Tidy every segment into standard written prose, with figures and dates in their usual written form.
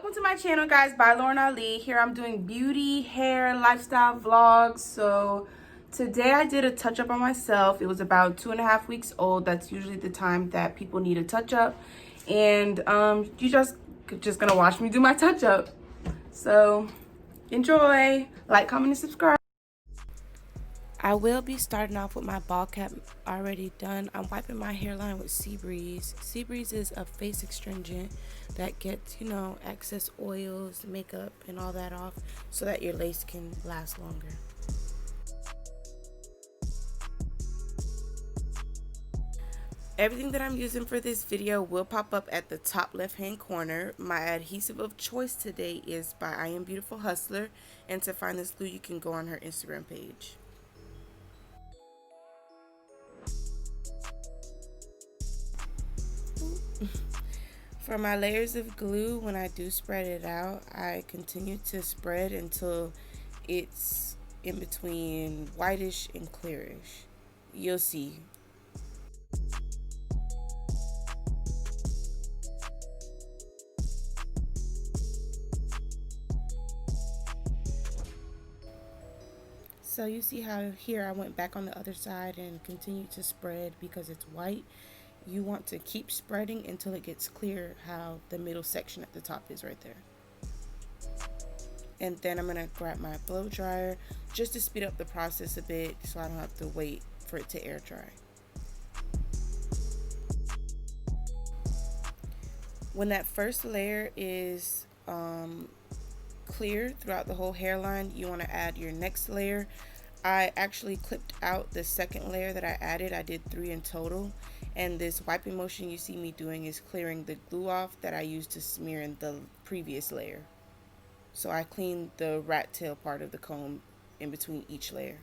Welcome to my channel, guys, by LaurenAli. Here I'm doing beauty, hair, lifestyle vlogs. So today I did a touch-up on myself. It was about 2.5 weeks old. That's usually the time that people need a touch-up. And you just gonna watch me do my touch-up. So enjoy, like, comment, and subscribe. I will be starting off with my ball cap already done. I'm wiping my hairline with Sea Breeze. Sea Breeze is a face astringent that gets, excess oils, makeup, and all that off so that your lace can last longer. Everything that I'm using for this video will pop up at the top left hand corner. My adhesive of choice today is by I Am Beautiful Hustler, and to find this glue you can go on her Instagram page. For my layers of glue, when I do spread it out, I continue to spread until it's in between whitish and clearish. You'll see. So you see how here I went back on the other side and continued to spread because it's white. You want to keep spreading until it gets clear how the middle section at the top is right there. And then I'm going to grab my blow dryer just to speed up the process a bit so I don't have to wait for it to air dry. When that first layer is clear throughout the whole hairline, you want to add your next layer. I actually clipped out the second layer that I added. I did 3 in total, and this wiping motion you see me doing is clearing the glue off that I used to smear in the previous layer. So I cleaned the rat tail part of the comb in between each layer.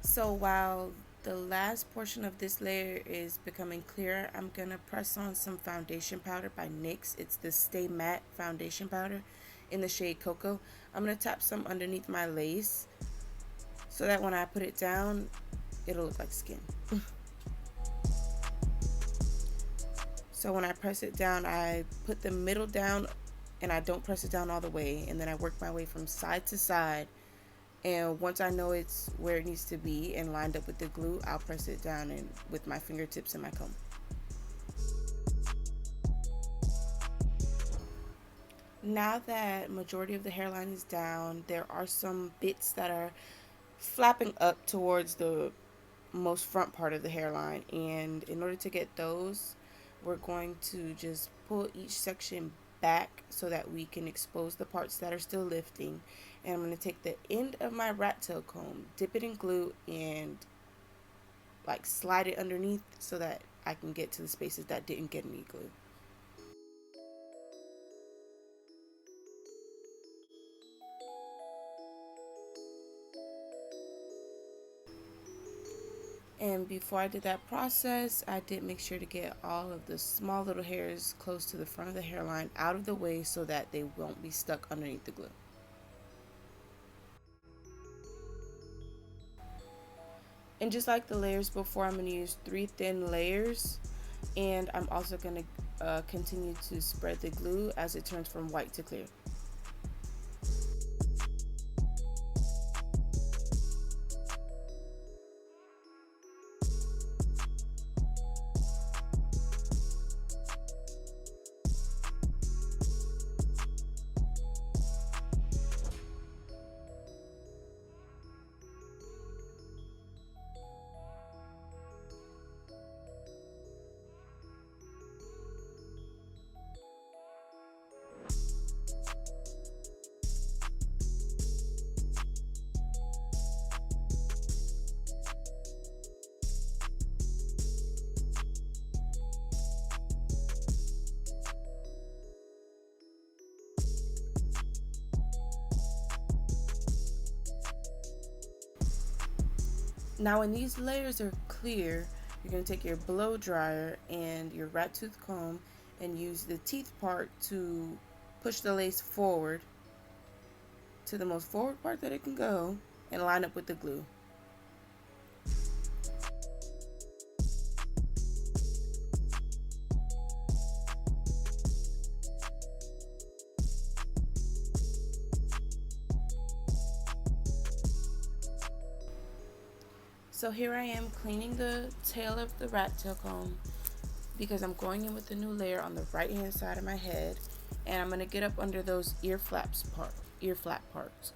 So while the last portion of this layer is becoming clearer, I'm going to press on some foundation powder by NYX. It's the Stay Matte foundation powder in the shade Cocoa. I'm going to tap some underneath my lace so that when I put it down, it'll look like skin. So when I press it down, I put the middle down and I don't press it down all the way, and then I work my way from side to side. And once I know it's where it needs to be and lined up with the glue, I'll press it down and with my fingertips and my comb. Now that majority of the hairline is down, there are some bits that are flapping up towards the most front part of the hairline, and in order to get those, we're going to just pull each section back so that we can expose the parts that are still lifting. And I'm going to take the end of my rat tail comb, dip it in glue, and like slide it underneath so that I can get to the spaces that didn't get any glue. And before I did that process, I did make sure to get all of the small little hairs close to the front of the hairline out of the way so that they won't be stuck underneath the glue. And just like the layers before, I'm going to use 3 thin layers, and I'm also going to continue to spread the glue as it turns from white to clear. Now when these layers are clear, you're going to take your blow dryer and your rat tooth comb and use the teeth part to push the lace forward to the most forward part that it can go and line up with the glue. So here I am cleaning the tail of the rat tail comb because I'm going in with the new layer on the right hand side of my head, and I'm going to get up under those ear flap parts.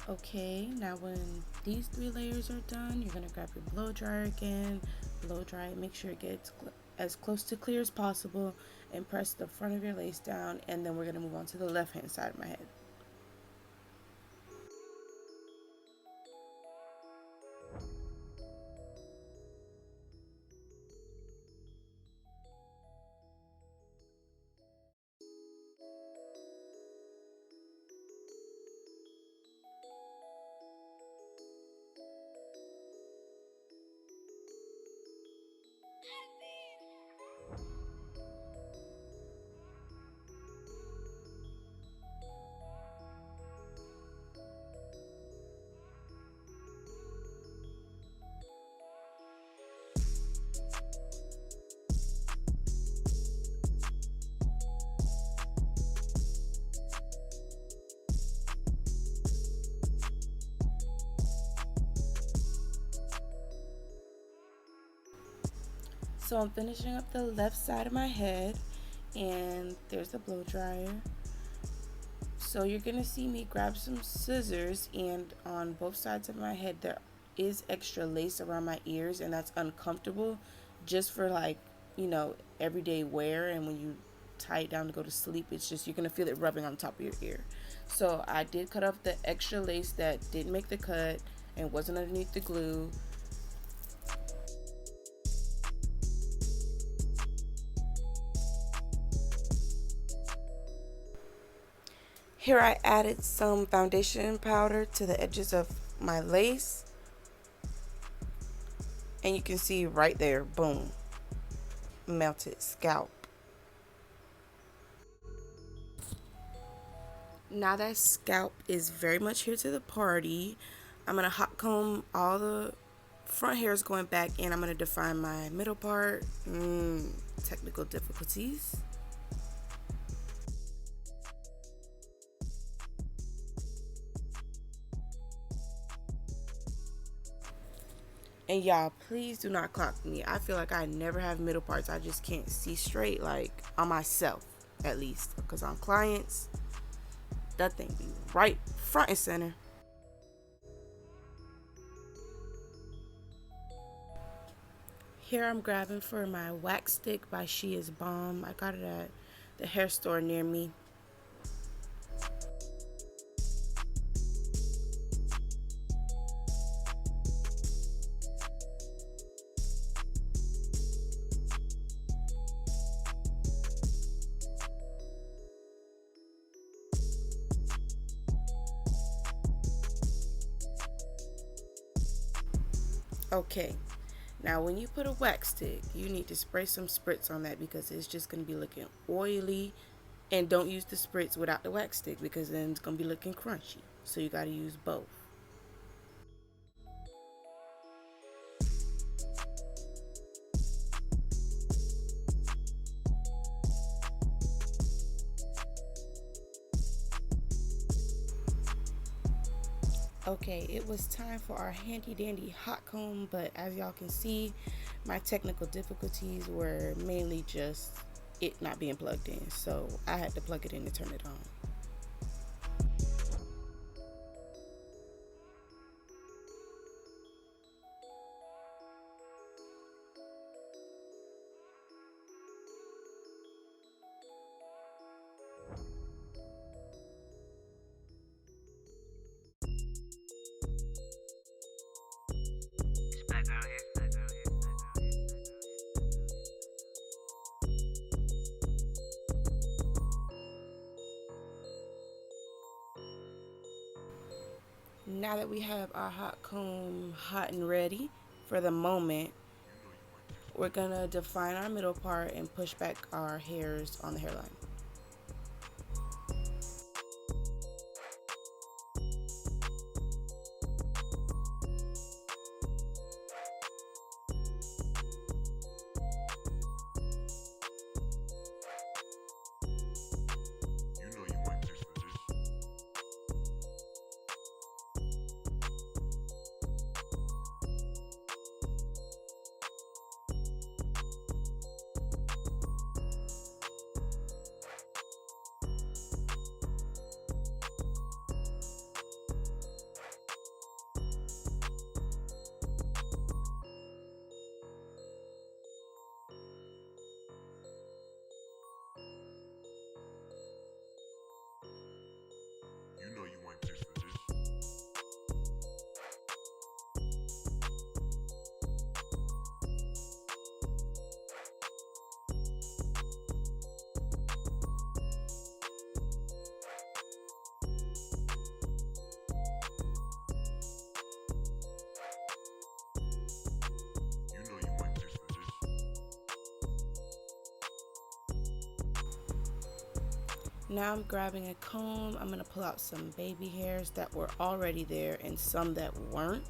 Okay, now when these 3 layers are done, you're going to grab your blow dryer again, blow dry it, make sure it gets as close to clear as possible, and press the front of your lace down, and then we're going to move on to the left hand side of my head. So I'm finishing up the left side of my head, and there's the blow dryer. So you're gonna see me grab some scissors, and on both sides of my head there is extra lace around my ears, and that's uncomfortable just for, like, everyday wear, and when you tie it down to go to sleep, it's just, you're gonna feel it rubbing on top of your ear. So I did cut off the extra lace that didn't make the cut and wasn't underneath the glue. Here I added some foundation powder to the edges of my lace, and you can see right there, boom, melted scalp. Now that scalp is very much here to the party, I'm going to hot comb all the front hairs going back, and I'm going to define my middle part. Technical difficulties. And y'all, please do not clock me. I feel like I never have middle parts. I just can't see straight, like on myself, at least. Because on clients, that thing be right front and center. Here I'm grabbing for my wax stick by She Is Bomb. I got it at the hair store near me. Okay, now when you put a wax stick, you need to spray some spritz on that because it's just going to be looking oily And don't use the spritz without the wax stick because then it's going to be looking crunchy. So you got to use both. Okay, it was time for our handy dandy hot comb, but as y'all can see, my technical difficulties were mainly just it not being plugged in, so I had to plug it in to turn it on. Now that we have our hot comb hot and ready for the moment, we're gonna define our middle part and push back our hairs on the hairline. Now I'm grabbing a comb. I'm gonna pull out some baby hairs that were already there and some that weren't.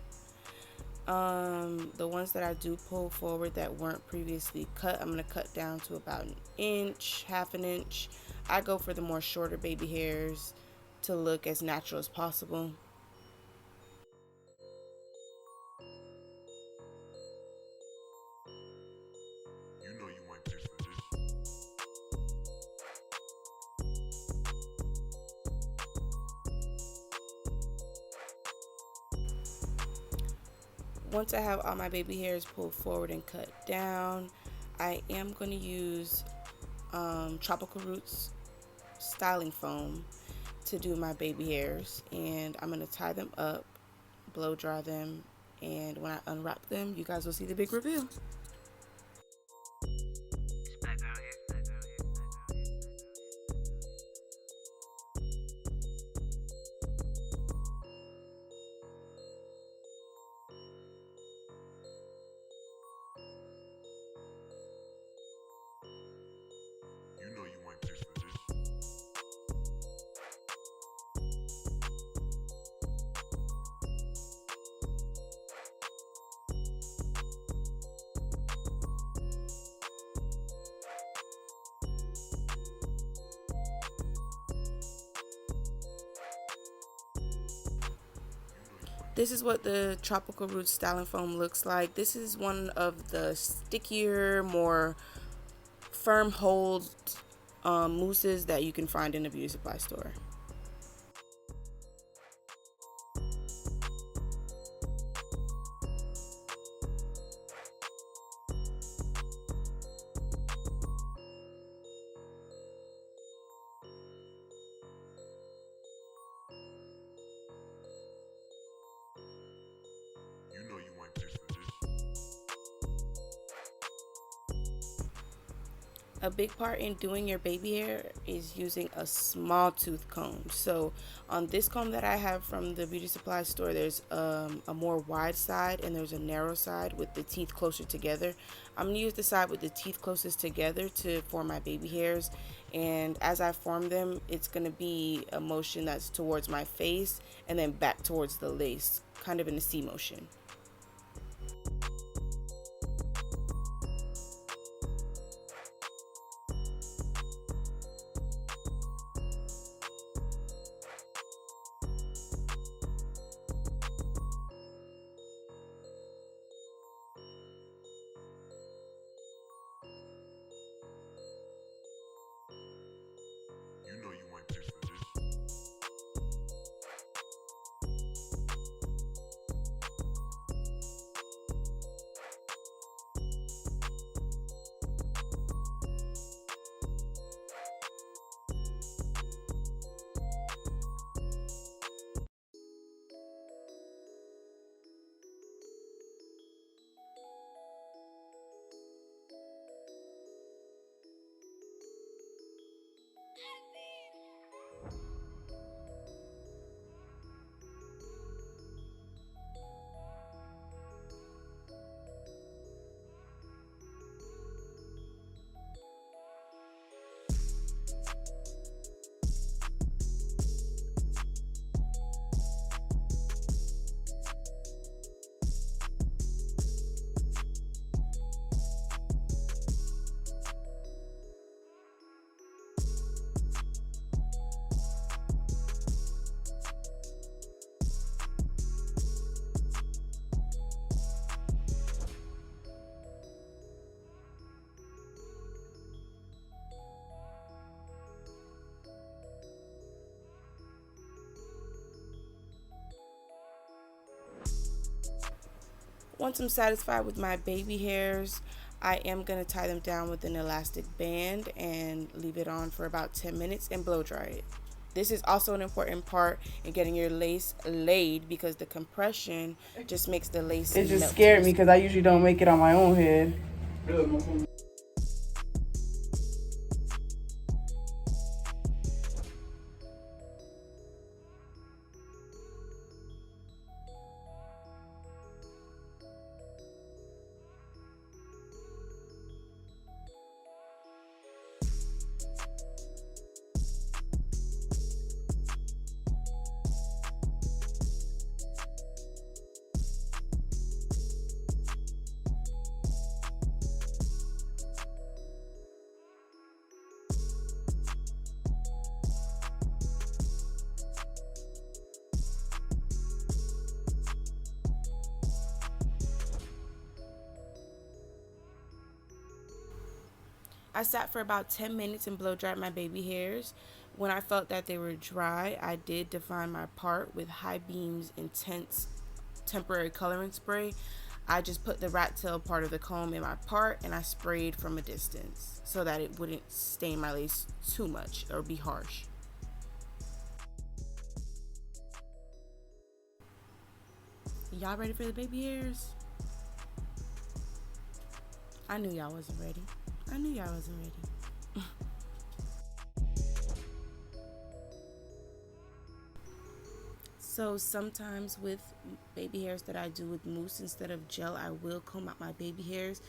The ones that I do pull forward that weren't previously cut, I'm gonna cut down to about an inch, half an inch. I go for the more shorter baby hairs to look as natural as possible. Once I have all my baby hairs pulled forward and cut down, I am going to use Tropical Roots styling foam to do my baby hairs, and I'm going to tie them up, blow dry them, and when I unwrap them, you guys will see the big reveal. This is what the Tropical Roots styling foam looks like. This is one of the stickier, more firm hold mousses that you can find in a beauty supply store. A big part in doing your baby hair is using a small tooth comb. So on this comb that I have from the beauty supply store, there's a more wide side and there's a narrow side with the teeth closer together. I'm gonna use the side with the teeth closest together to form my baby hairs, and as I form them, it's gonna be a motion that's towards my face and then back towards the lace, kind of in a C motion. You know you ain't paid for this. Once I'm satisfied with my baby hairs, I am going to tie them down with an elastic band and leave it on for about 10 minutes and blow dry it. This is also an important part in getting your lace laid because the compression just makes the lace It just melt. scared me because I usually don't make it on my own head. I sat for about 10 minutes and blow dried my baby hairs. When I felt that they were dry, I did define my part with High Beam's Intense Temporary Coloring Spray. I just put the rat tail part of the comb in my part and I sprayed from a distance so that it wouldn't stain my lace too much or be harsh. Y'all ready for the baby hairs? I knew y'all wasn't ready. I knew y'all wasn't ready. So sometimes with baby hairs that I do with mousse instead of gel, I will comb out my baby hairs.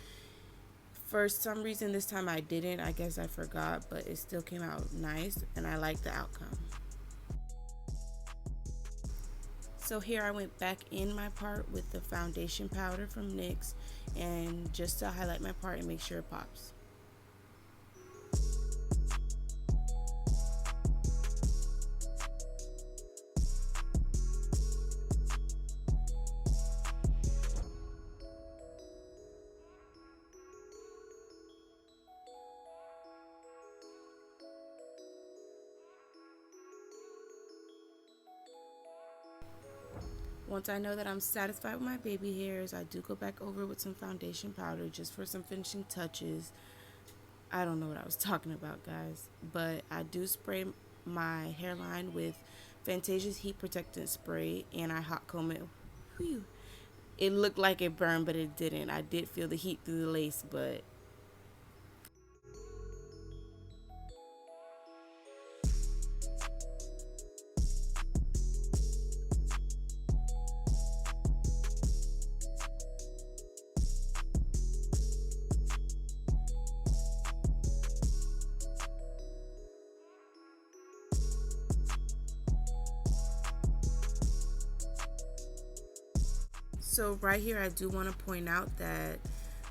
For some reason this time I didn't. I guess I forgot, but it still came out nice and I like the outcome. So here I went back in my part with the foundation powder from NYX and just to highlight my part and make sure it pops. Once I know that I'm satisfied with my baby hairs, I do go back over with some foundation powder just for some finishing touches. I don't know what I was talking about, guys, but I do spray my hairline with Fantasia's heat protectant spray and I hot comb it. Whew. It looked like it burned, but it didn't. I did feel the heat through the lace, but So right here, I do want to point out that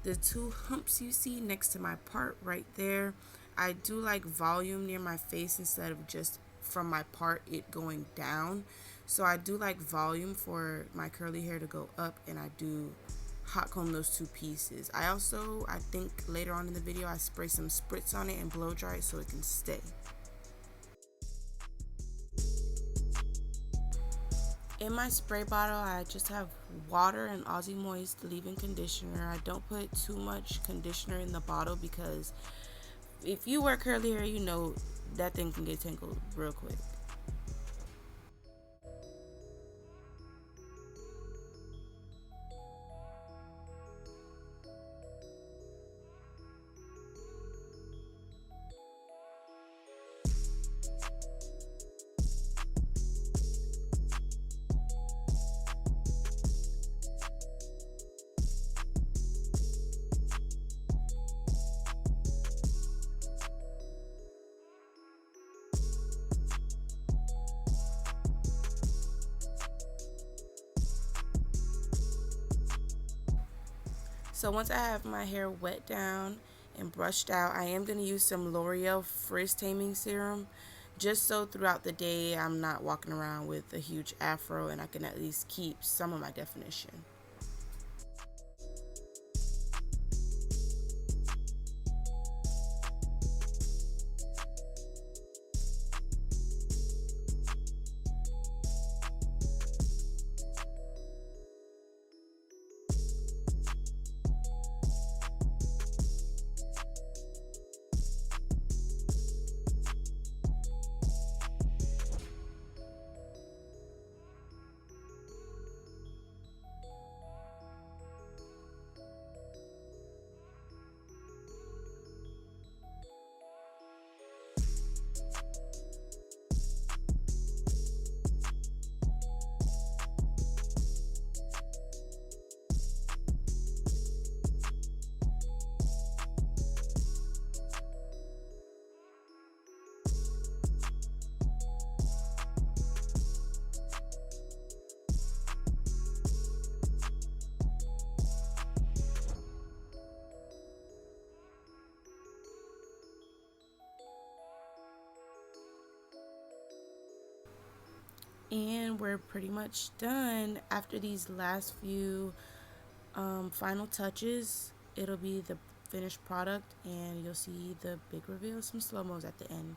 the two humps you see next to my part right there, I do like volume near my face instead of just from my part it going down. So I do like volume for my curly hair to go up, and I do hot comb those two pieces. I think later on in the video, I spray some spritz on it and blow dry it so it can stay. In my spray bottle, I just have water and Aussie Moist leave-in conditioner. I don't put too much conditioner in the bottle because if you wear curly hair, you know that thing can get tangled real quick. So once I have my hair wet down and brushed out, I am going to use some L'Oreal Frizz Taming Serum just so throughout the day I'm not walking around with a huge afro and I can at least keep some of my definition. And we're pretty much done. After these last few final touches, it'll be the finished product and you'll see the big reveal, some slow-mos at the end.